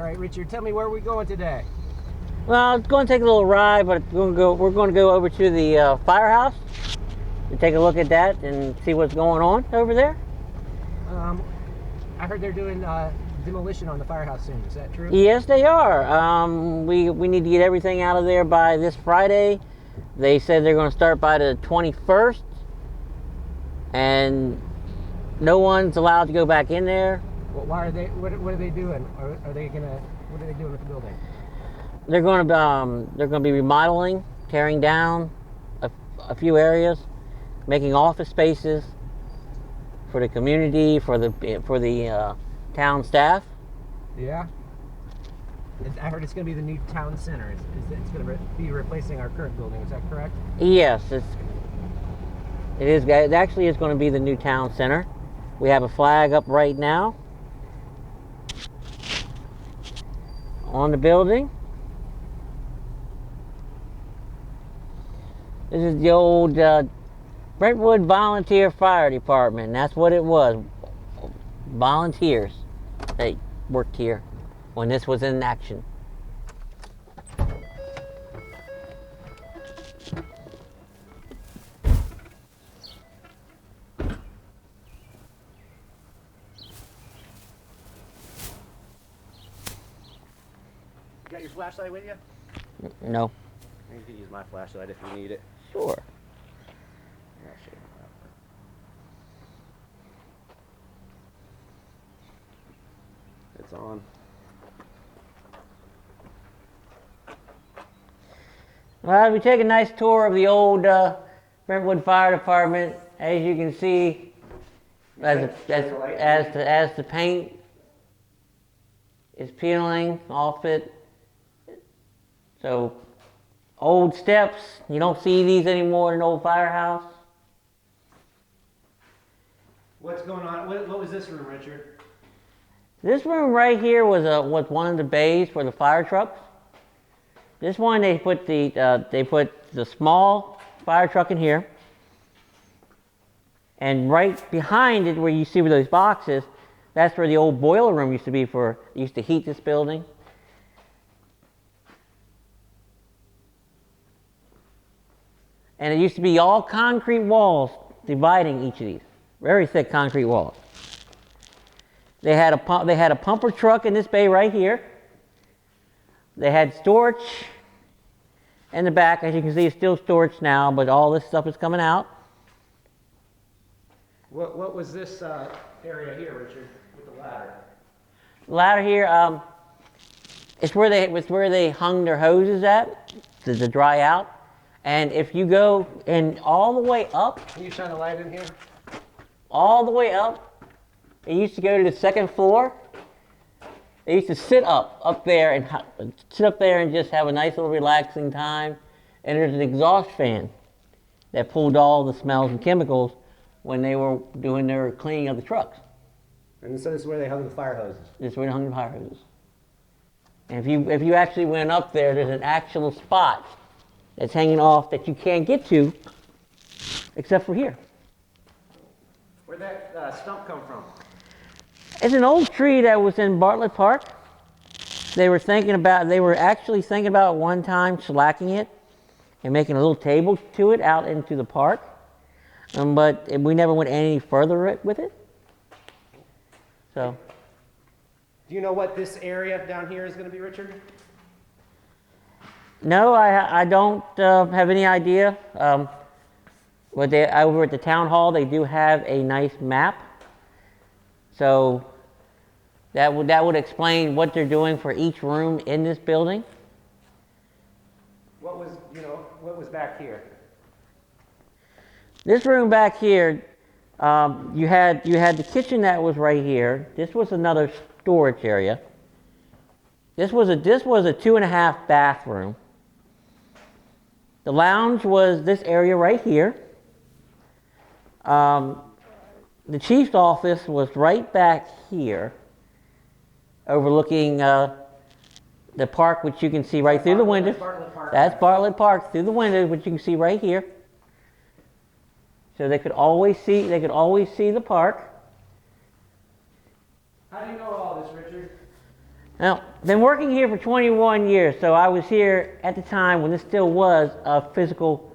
All right, Richard, tell me where we're going today. Well, it's going to take a little ride, but we're going to go over to the firehouse and take a look at that and see what's going on over there. I heard they're doing demolition on the firehouse soon. Is that true? Yes, they are. We need to get everything out of there by this Friday. They said they're going to start by the 21st, and no one's allowed to go back in there. Well, why are they? What are they doing? Are they gonna? What are they doing with the building? They're going to be remodeling, tearing down a few areas, making office spaces for the community, for the town staff. Yeah. I heard it's going to be the new town center. It's going to be replacing our current building. Is that correct? Yes, it is. It actually is going to be the new town center. We have a flag up right now on the building. This is the old Brentwood Volunteer Fire Department, and that's what it was. Volunteers that worked here when this was in action. You got your flashlight with you? No. You can use my flashlight if you need it. Sure. It's on. Well, we take a nice tour of the old Brentwood Fire Department. As you can see, as the paint is peeling off it. So, old steps. You don't see these anymore in an old firehouse. What's going on? What was this room, Richard? This room right here was one of the bays for the fire trucks. This one they put the small fire truck in here, and right behind it, where you see those boxes, that's where the old boiler room used to be used to heat this building. And it used to be all concrete walls dividing each of these, very thick concrete walls. They had a pumper truck in this bay right here. They had storage in the back. As you can see, it's still storage now, but all this stuff is coming out. What was this area here, Richard, with the ladder? The ladder here, it's where they hung their hoses at to dry out. And if you go in all the way up, can you shine a light in here? All the way up. They used to go to the second floor. They used to sit up there and just have a nice little relaxing time. And there's an exhaust fan that pulled all the smells and chemicals when they were doing their cleaning of the trucks. And so this is where they hung the fire hoses. This is where they hung the fire hoses. And if you actually went up there, there's an actual spot that's hanging off that you can't get to, except for here. Where'd that stump come from? It's an old tree that was in Bartlett Park. They were actually thinking about one time slacking it and making a little table to it out into the park. But we never went any further with it. So. Do you know what this area down here is going to be, Richard? No, I don't have any idea. But over at the town hall, they do have a nice map. So that would explain what they're doing for each room in this building. What was back here? This room back here, you had the kitchen that was right here. This was another storage area. This was a 2.5 bathroom. The lounge was this area right here. The chief's office was right back here, overlooking the park, which you can see right through the windows. That's Bartlett Park through the windows, which you can see right here. So they could always see the park. How do you know all this, Richard? Now, been working here for 21 years, so I was here at the time when this still was a physical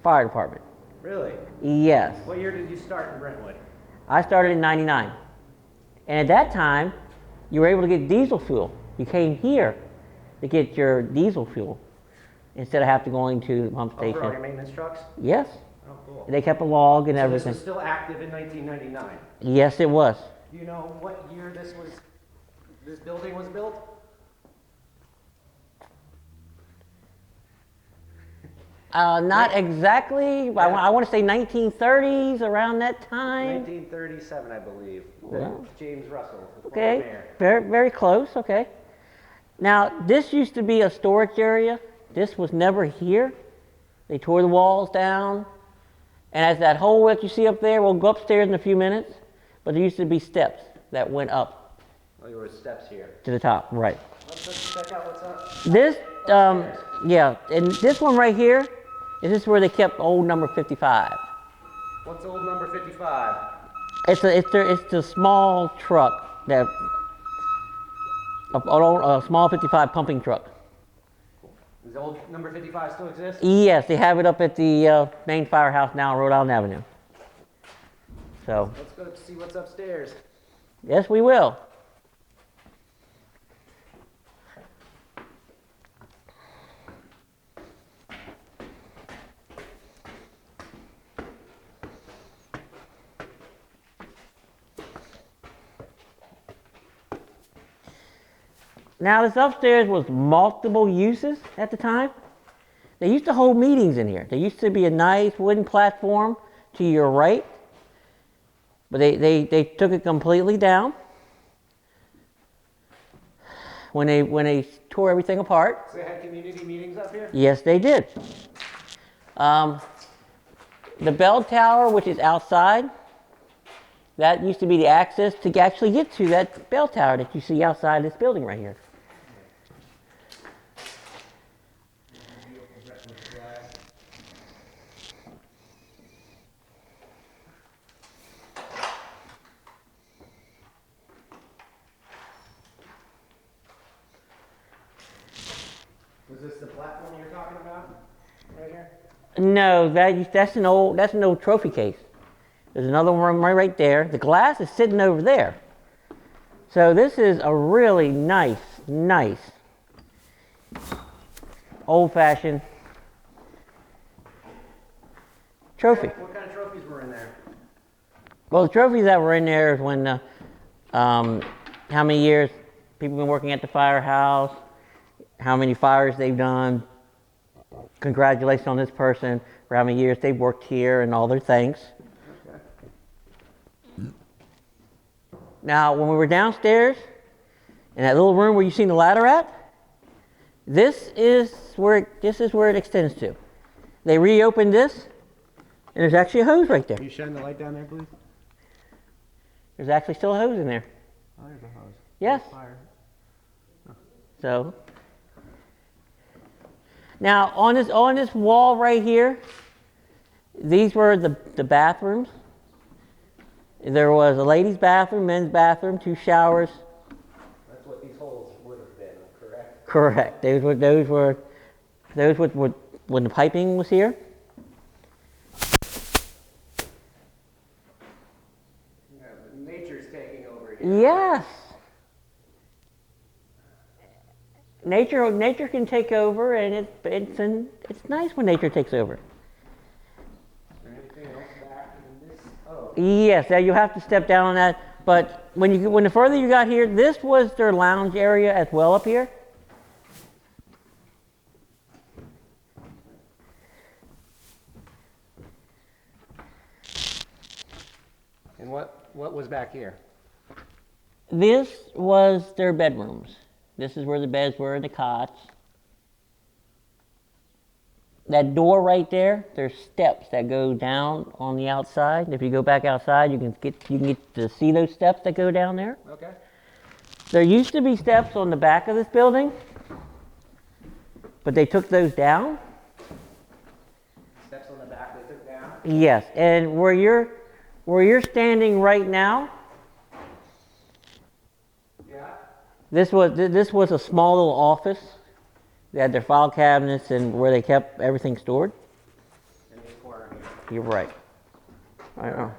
fire department. Really? Yes. What year did you start in Brentwood? I started in 99. And at that time, you were able to get diesel fuel. You came here to get your diesel fuel instead of have to going to the pump station. For all your maintenance trucks? Yes. Oh, cool. They kept a log and So everything. this was still active in 1999? Yes, it was. Do you know what year this building was built? Not exactly. Yeah. I want to say 1930s, around that time. 1937, I believe. Well, James Russell. Okay, very, very close. Okay. Now, this used to be a storage area. This was never here. They tore the walls down. And as that hole that you see up there, we'll go upstairs in a few minutes, but there used to be steps that went up. Oh, there were steps here. To the top, right. Let's check out what's up. This, yeah, and this one right here, is this where they kept old number 55. What's old number 55? It's the small truck that, a small 55 pumping truck. Does old number 55 still exist? Yes, they have it up at the main firehouse now on Rhode Island Avenue. So. Let's go see what's upstairs. Yes, we will. Now, this upstairs was multiple uses at the time. They used to hold meetings in here. There used to be a nice wooden platform to your right, but they took it completely down when they tore everything apart. So they had community meetings up here? Yes, they did. The bell tower, which is outside, that used to be the access to actually get to that bell tower that you see outside this building right here. Was this the platform you're talking about? Right here? No, that's an old trophy case. There's another one right there. The glass is sitting over there. So this is a really nice, old-fashioned trophy. What kind of trophies were in there? Well, the trophies that were in there is when, how many years people have been working at the firehouse, how many fires they've done, congratulations on this person for how many years they've worked here and all their things. Now, when we were downstairs, in that little room where you've seen the ladder at, this is where it extends to. They reopened this, and there's actually a hose right there. Can you shine the light down there, please? There's actually still a hose in there. Oh, there's a hose. Yes. Fire. Oh. So, now on this wall right here, these were the bathrooms. There was a ladies' bathroom, men's bathroom, 2 showers. That's what these holes would have been, correct? Correct. Those were when the piping was here. Yeah, nature's taking over here. Yes. Nature can take over, and it's nice when nature takes over. Yes, now you have to step down on that. But when the further you got here, this was their lounge area as well up here. And what was back here? This was their bedrooms. This is where the beds were and the cots. That door right there, there's steps that go down on the outside. If you go back outside, you can get to see those steps that go down there. Okay. There used to be steps on the back of this building, but they took those down. Steps on the back they took down? Yes, and where you're standing right now, yeah, This was a small little office. They had their file cabinets and where they kept everything stored. In this corner here. You're right. I know.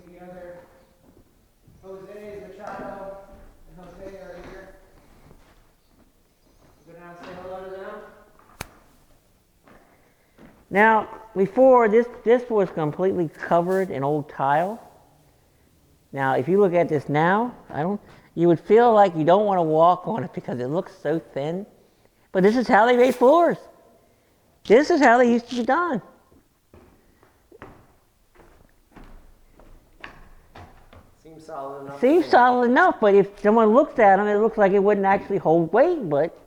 The other Jose, Machado, and Jose are here. Go down and say hello to them. Now, before this was completely covered in old tile. Now, if you look at this now, you would feel like you don't want to walk on it because it looks so thin. But this is how they made floors. This is how they used to be done. Seems solid enough. Seems solid enough, but if someone looks at them, it looks like it wouldn't actually hold weight, but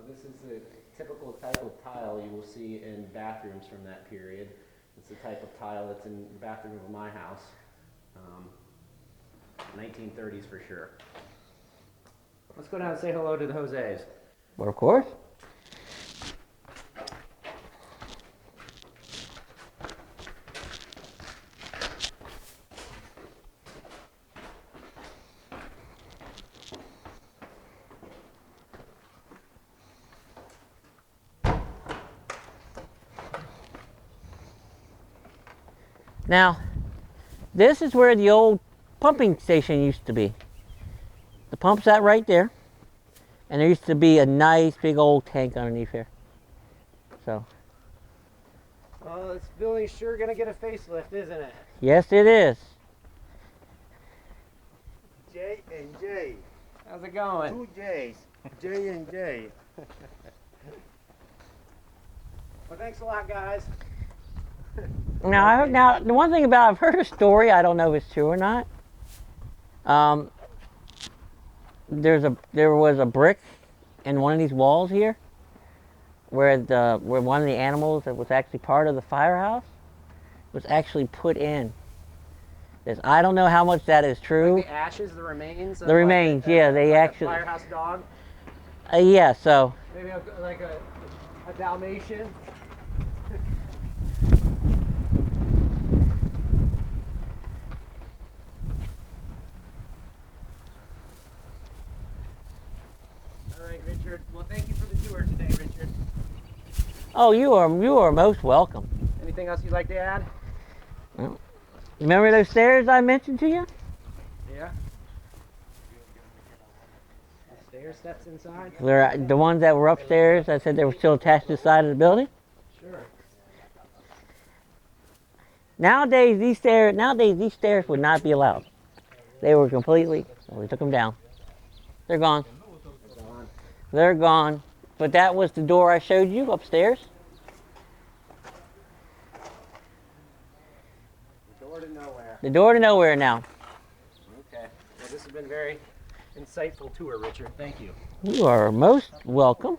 This is the typical type of tile you will see in bathrooms from that period. It's the type of tile that's in the bathroom of my house. 1930s for sure. Let's go down and say hello to the Jose's. of course. Now, this is where the old pumping station used to be. The pump's sat right there, and there used to be a nice big old tank underneath here. So, Oh, this building's sure gonna get a facelift, isn't it? yes, it is. J and J. How's it going? 2 J's. J and J. Well, thanks a lot, guys. Now, the one thing about I've heard a story. I don't know if it's true or not. There was a brick in one of these walls here, where one of the animals that was actually part of the firehouse was actually put in. I don't know how much that is true. Like the ashes, the remains. The remains, yeah, they like actually. A firehouse dog. Yeah, so. Maybe like a Dalmatian. All right, Richard. Well, thank you for the tour today, Richard. Oh, you are most welcome. Anything else you'd like to add? Remember those stairs I mentioned to you? Yeah. Stair steps inside. They're the ones that were upstairs. I said they were still attached to the side of the building. Sure. Nowadays these stairs would not be allowed. They were completely. Well, we took them down. They're gone. They're gone. But that was the door I showed you upstairs. Door to nowhere. The door to nowhere now. Okay. Well, this has been a very insightful tour, Richard. Thank you. You are most welcome.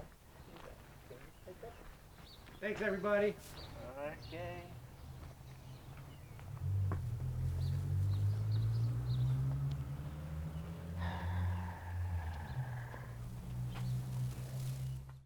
Thanks, everybody. Okay.